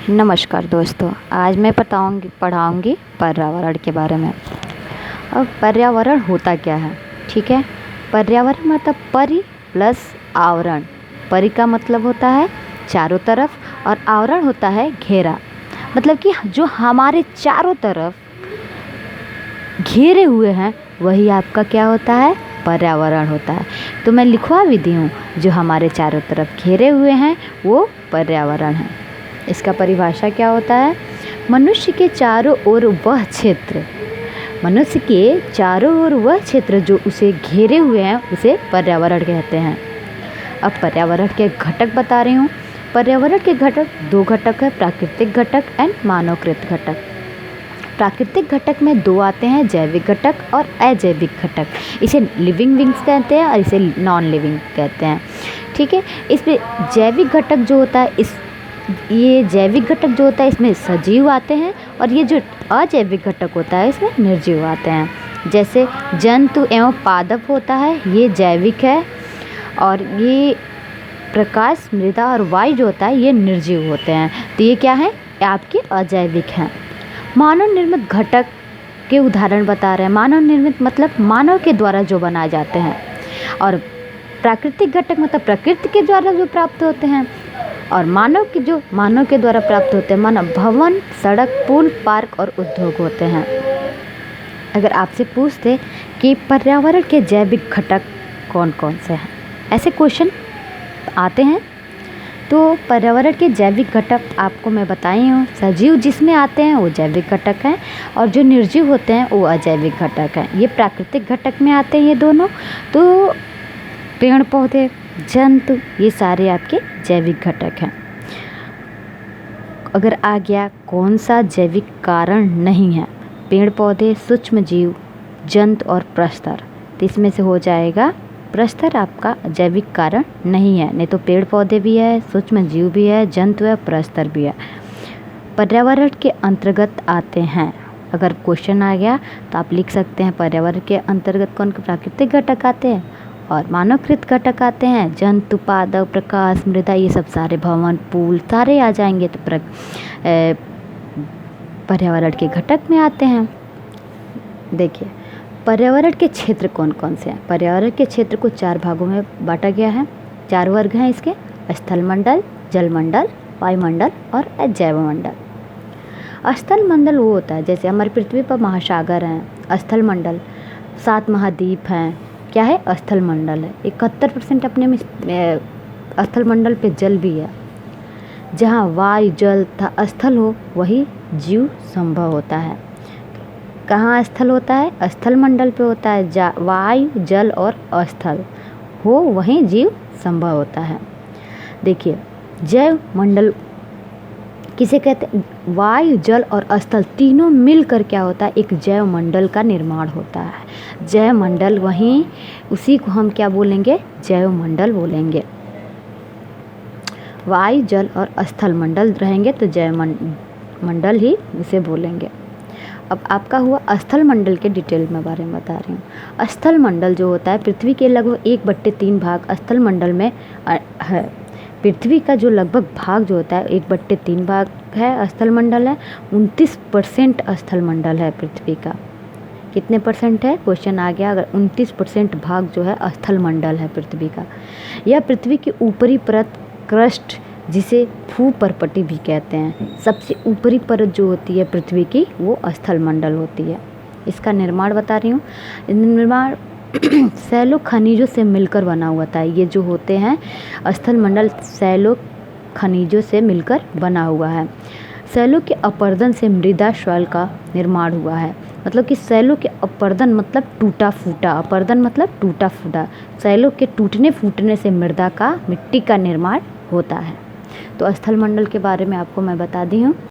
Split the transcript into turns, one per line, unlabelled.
नमस्कार दोस्तों, आज मैं पढ़ाऊँगी पर्यावरण के बारे में। अब पर्यावरण होता क्या है, ठीक है। पर्यावरण मतलब परि प्लस आवरण। परि का मतलब होता है चारों तरफ और आवरण होता है घेरा, मतलब कि जो हमारे चारों तरफ घेरे हुए हैं वही आपका क्या होता है, पर्यावरण होता है। तो मैं लिखवा भी दी हूँ, जो हमारे चारों तरफ घेरे हुए हैं वो पर्यावरण है। इसका परिभाषा क्या होता है, मनुष्य के चारों ओर वह क्षेत्र, मनुष्य के चारों ओर वह क्षेत्र जो उसे घेरे हुए हैं उसे पर्यावरण कहते हैं। अब पर्यावरण के घटक बता रही हूँ। पर्यावरण के घटक दो घटक है, प्राकृतिक घटक एंड मानवकृत घटक। प्राकृतिक घटक में दो आते हैं, जैविक घटक और अजैविक घटक। इसे लिविंग विंग्स कहते हैं और इसे नॉन लिविंग कहते हैं, ठीक है। इसमें जैविक घटक जो होता है ये जैविक घटक जो होता है इसमें सजीव आते हैं, और ये जो अजैविक घटक होता है इसमें निर्जीव आते हैं। जैसे जंतु एवं पादप होता है ये जैविक है, और ये प्रकाश, मृदा और वायु जो होता है ये निर्जीव होते हैं। तो ये क्या है, ये आपके अजैविक हैं। मानव निर्मित घटक के उदाहरण बता रहे हैं। मानव निर्मित मतलब मानव के द्वारा जो बनाए जाते हैं, और प्राकृतिक घटक मतलब प्रकृति के द्वारा जो प्राप्त होते हैं, और मानव के द्वारा प्राप्त होते हैं। मानव भवन, सड़क, पुल, पार्क और उद्योग होते हैं। अगर आपसे पूछते कि पर्यावरण के जैविक घटक कौन कौन से हैं, ऐसे क्वेश्चन आते हैं, तो पर्यावरण के जैविक घटक आपको मैं बताई हूँ। सजीव जिसमें आते हैं वो जैविक घटक हैं, और जो निर्जीव होते हैं वो अजैविक घटक हैं। ये प्राकृतिक घटक में आते हैं ये दोनों। तो पेड़ पौधे, जंतु, ये सारे आपके जैविक घटक हैं। अगर आ गया कौन सा जैविक कारण नहीं है, पेड़ पौधे, सूक्ष्म जीव, जंतु और प्रस्तर, तो इसमें से हो जाएगा प्रस्तर आपका जैविक कारण नहीं है। नहीं तो पेड़ पौधे भी है, सूक्ष्म जीव भी है, जंतु है, प्रस्तर भी है, पर्यावरण के अंतर्गत आते हैं। अगर क्वेश्चन आ गया तो आप लिख सकते हैं पर्यावरण के अंतर्गत कौन प्राकृतिक घटक आते हैं और मानवकृत घटक आते हैं। जंतु, पादप, प्रकाश, मृदा, ये सब सारे, भवन, पुल सारे आ जाएंगे तो पर्यावरण के घटक में आते हैं। देखिए पर्यावरण के क्षेत्र कौन कौन से हैं। पर्यावरण के क्षेत्र को चार भागों में बांटा गया है। चार वर्ग हैं इसके, स्थल मंडल, जल मंडल, वायुमंडल और अजैव मंडल। स्थल मंडल वो होता है जैसे हमारी पृथ्वी पर महासागर हैं, स्थल मंडल 7 महाद्वीप हैं, क्या है, स्थल मंडल है। 71% अपने में स्थल मंडल पे जल भी है। जहाँ वायु, जल तथा स्थल हो वही जीव संभव होता है। कहाँ स्थल होता है, स्थल मंडल पे होता है। वायु, जल और स्थल हो वहीं जीव संभव होता है। देखिए जैव मंडल किसे कहते हैं, वायु, जल और स्थल तीनों मिलकर क्या होता है, एक जैव मंडल का निर्माण होता है। जैव मंडल वहीं, उसी को हम क्या बोलेंगे, जैव मंडल बोलेंगे। वायु, जल और स्थल मंडल रहेंगे तो जैव मंडल ही उसे बोलेंगे। अब आपका हुआ स्थल मंडल के डिटेल में बारे में बता रही हूँ। स्थल मंडल जो होता है पृथ्वी के लगभग 1/3 भाग स्थल मंडल में है। पृथ्वी का जो लगभग भाग जो होता है 1/3 भाग है स्थल मंडल है। 29% स्थल मंडल है पृथ्वी का। कितने परसेंट है, क्वेश्चन आ गया। अगर 29% भाग जो है स्थल मंडल है पृथ्वी का। यह पृथ्वी की ऊपरी परत, क्रस्ट, जिसे भूपर्पटी भी कहते हैं, सबसे ऊपरी परत जो होती है पृथ्वी की वो स्थल मंडल होती है। इसका निर्माण बता रही हूँ। निर्माण सैलो खनिजों से मिलकर बना हुआ था। ये जो होते हैं स्थल मंडल सैलो खनिजों से मिलकर बना हुआ है। सैलो के अपरदन से मृदा शैल का निर्माण हुआ है। मतलब कि सैलो के अपरदन मतलब टूटा फूटा, अपरदन मतलब टूटा फूटा। सैलो के टूटने फूटने से मृदा का, मिट्टी का निर्माण होता है। तो स्थल मंडल के बारे में आपको मैं बता दी हूँ।